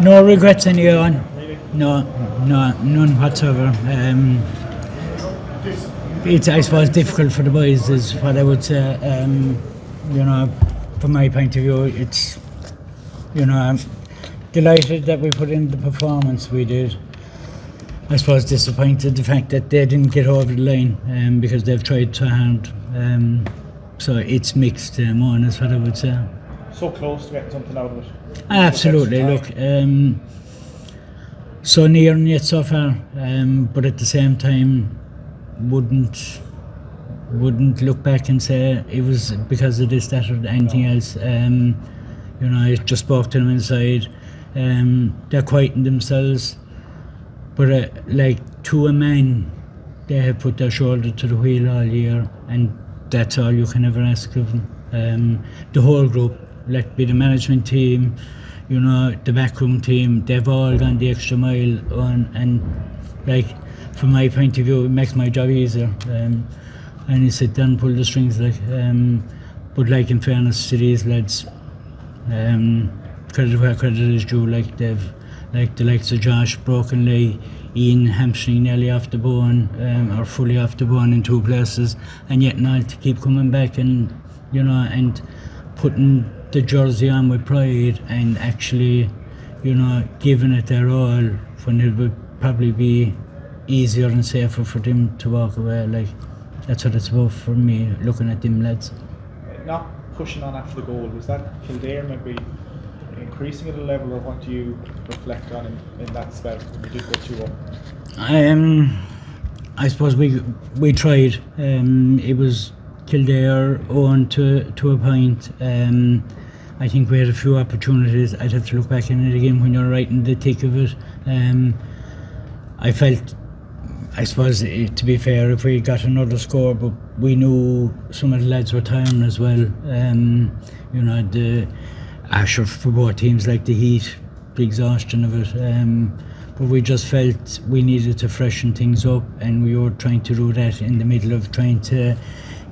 No regrets any on. Really? No, none whatsoever. It's, I suppose, difficult for the boys is what I would say. From my point of view, it's, I'm delighted that we put in the performance we did. I suppose disappointed the fact that they didn't get over the line because they've tried so hard. So it's mixed on is what I would say. So close to getting something out of it. Absolutely, look, so near and yet so far, but at the same time, wouldn't look back and say it was because of this, that, or anything else. I just spoke to them inside. They're quieting themselves, but to a man, they have put their shoulder to the wheel all year, and that's all you can ever ask of them. The whole group, let it be the management team, the backroom team, they've all gone the extra mile on, and from my point of view, it makes my job easier. And you sit down and pull the strings, but in fairness to these lads, credit where credit is due, they've, the likes of Josh, broken leg, Ian hamstring nearly off the bone, or fully off the bone in two places, and yet not to keep coming back and, and putting the jersey on with pride and actually, giving it their all when it would probably be easier and safer for them to walk away. That's what it's about for me, looking at them lads. Not pushing on after the goal, was that Kildare maybe increasing at a level, or what do you reflect on in that spell when you did go 2-1? I suppose we tried. It was Kildare on to a point. I think we had a few opportunities. I'd have to look back in it again when you're right in the thick of it. I suppose, to be fair, if we got another score, but we knew some of the lads were tiring as well. The Asher for both teams, the heat, the exhaustion of it. But we just felt we needed to freshen things up, and we were trying to do that in the middle of trying to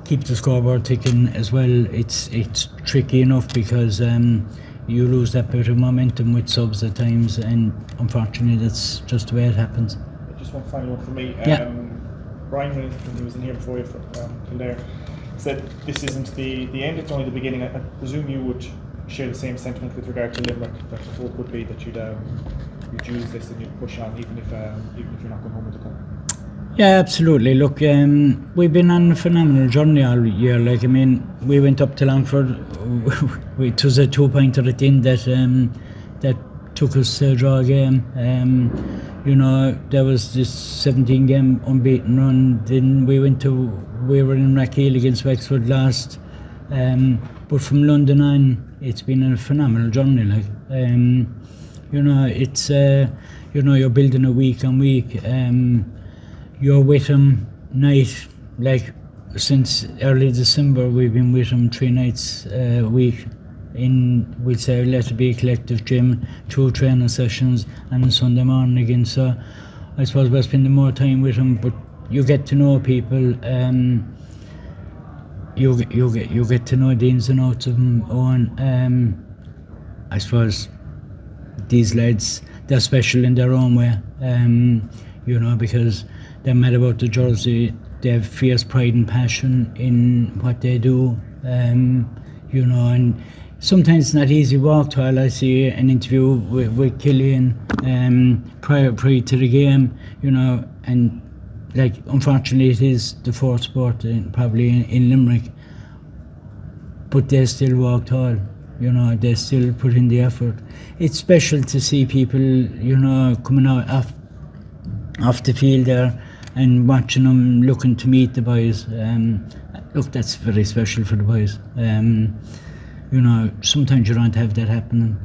keep the scoreboard ticking as well. It's tricky enough because you lose that bit of momentum with subs at times, and unfortunately that's just the way it happens. Just one final one for me. Yeah. Brian, when he was in here before you from Kildare, said this isn't the end, it's only the beginning. I presume you would share the same sentiment with regard to Limerick, that the hope would be that you'd use this and you'd push on even if you're not going home with the cup. Yeah, absolutely. Look, we've been on a phenomenal journey all year. We went up to Longford. It was a 2-pointer at the end that took us to a draw game. There was this 17-game unbeaten run. Then we were in Rackeel against Wexford last. But from London on, it's been a phenomenal journey. It's you're building a week on week. You're with them night, since early December we've been with them 3 nights a week we'd say let it be a collective gym, 2 training sessions and a Sunday morning again. So I suppose we're spending more time with them, but you get to know people, you get to know the ins and outs of them. I suppose these lads, they're special in their own way, because they're mad about the jersey. They have fierce pride and passion in what they do, and sometimes it's not easy walk to. I see an interview with Killian prior to the game, and unfortunately it is the fourth sport probably in Limerick, but they still walk tall. They still put in the effort. It's special to see people, coming out off the field there and watching them looking to meet the boys. Look, that's very special for the boys. Sometimes you don't have that happening,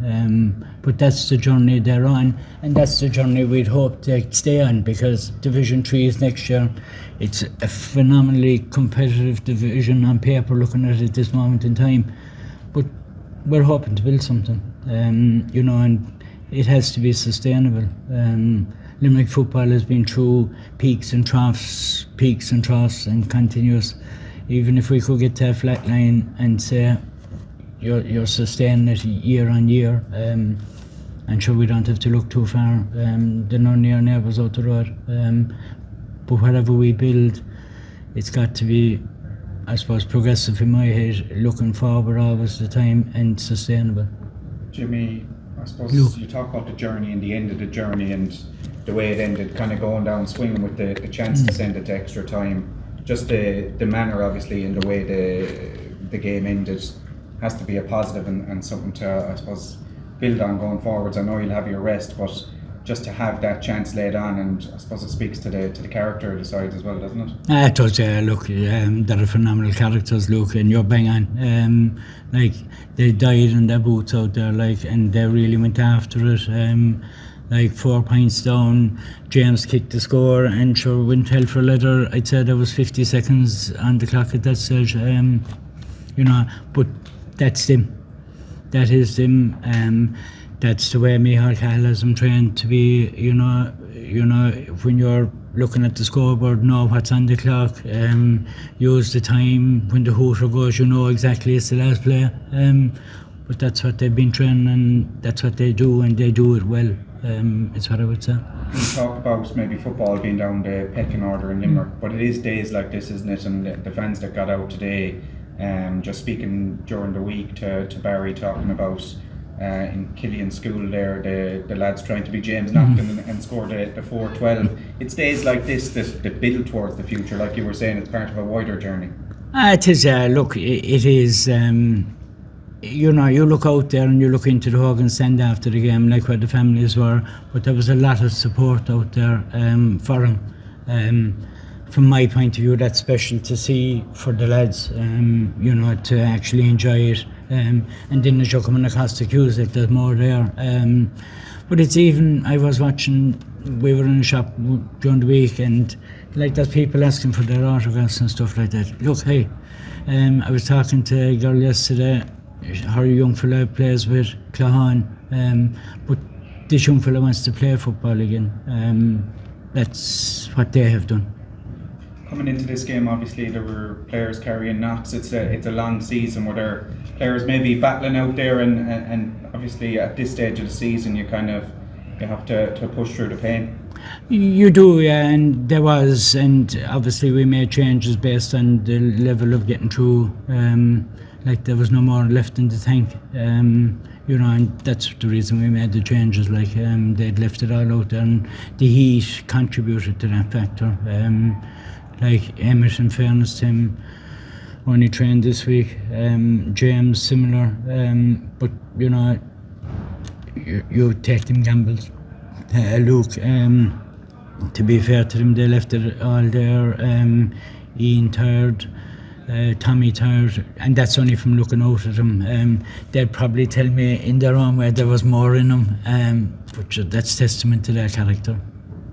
but that's the journey they're on, and that's the journey we'd hope to stay on, because Division 3 is next year. It's a phenomenally competitive division on paper, looking at it at this moment in time, but we're hoping to build something, and it has to be sustainable. Limerick football has been through peaks and troughs and continuous. Even if we could get to a flat line and say you're sustaining it year on year, and sure we don't have to look too far. They're no near neighbours out the road. But whatever we build, it's got to be, I suppose, progressive in my head, looking forward always the time and sustainable. Jimmy, I suppose Look. you talk about the journey and the end of the journey and the way it ended, kind of going down swinging with the chance to send it to extra time. Just the manner, obviously, and the way the game ended has to be a positive and something to, I suppose, build on going forwards. I know you'll have your rest, but just to have that chance laid on, and I suppose it speaks to the character of the side as well, doesn't it? It does, look, they're phenomenal characters, Luke, and you're bang on. Like, they died in their boots out there, like, and they really went after it. Like 4 points down, James kicked the score, and sure went hell for leather. I'd say there was 50 seconds on the clock at that stage, you know, but that's them. That is them. That's the way Micheál Cahill has them trained to be, you know, when you're looking at the scoreboard, know what's on the clock, use the time, when the hooter goes, you know exactly it's the last play. But that's what they've been training, and that's what they do, and they do it well. It's what I would say. We talk about maybe football being down the pecking order in Limerick, but it is days like this, isn't it? And the fans that got out today, just speaking during the week to Barry, talking about in Killian School there, the lads trying to be James Naughton and score the 4-12. It's days like this that build towards the future, like you were saying, it's part of a wider journey. It is, look, it is, you know, you look out there and you look into the Hogan stand after the game, like where the families were, but there was a lot of support out there for him. From my point of view, that's special to see for the lads, you know, to actually enjoy it. And then as you're coming across the queues, like there's more there. But it's even, I was watching, we were in a shop during the week, and like there's people asking for their autographs and stuff like that. Look, hey, I was talking to a girl yesterday, her young fella plays with Clahan, but this young fella wants to play football again. That's what they have done. Coming into this game, obviously there were players carrying knocks. It's a long season where there are players maybe battling out there, and obviously at this stage of the season you have to push through the pain. You do, yeah, and there was, and obviously we made changes based on the level of getting through. Like there was no more left in the tank, you know, and that's the reason we made the changes. Like they'd left it all out there, and the heat contributed to that factor. Like Emmett, in fairness to him, only trained this week. James, similar, but you know, you take them gambles. Luke, to be fair to them, they left it all there. Ian tired, Tommy tired, and that's only from looking out at them. They'd probably tell me in their own way there was more in them, but that's testament to their character.